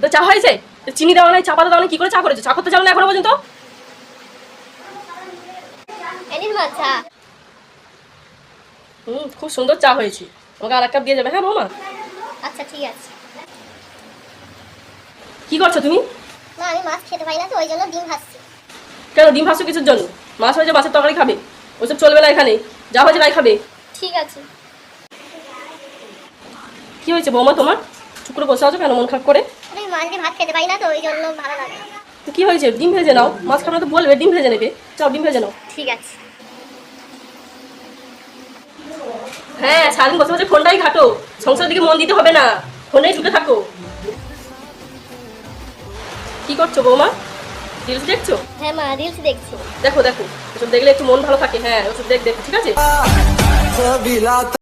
তো চা হয়েছে? চিনি দেওয়া নাই, চা পাতা দেওয়া নাই, কি করে চা করেছো? চা করতে যাও না এখনো পর্যন্ত? চা। খুব সুন্দর চা হয়েছে, আমাকে আর এক কাপ দিয়ে যাবে। হ্যাঁ বৌমা। আচ্ছা ঠিক আছে। কি করছো তুমি? না আমি মাছ খেতে পাই না তো, ওই জন্য ডিম ভাজছি। কেন ডিম ভাজছো কিছুর জন্য? মাছ হয়েছে, মাছের তরকারি খাবে, ওইসব চলবে না এখানে। যা হয়েছে তাই খাবে। ঠিক আছে। কি হয়েছে বৌমা তোমার? চুপ করে বসে আছো কেন মন খারাপ করে? আমি মাছ দিয়ে ভাত খেতে পাই না তো, ওই জন্য ভালো লাগে। তো কি হয়েছে? ডিম ভেজে নাও, মাছ খাবে না তো বলবে, ডিম ভেজে নেবে। চাও ডিম ভেজে নাও। ঠিক আছে। হ্যাঁ, সারাদিন বসে বসে ফোনটাই ঘাটো, সংসারের দিকে মন দিতে হবে না, ফোনেই ছুটে থাকো। কি করছো বৌমা? রিলস দেখছো? হ্যাঁ মা, রিলস দেখছি। দেখো দেখো, ওসব দেখলে একটু মন ভালো থাকে। হ্যাঁ ওসব দেখো, ঠিক আছে।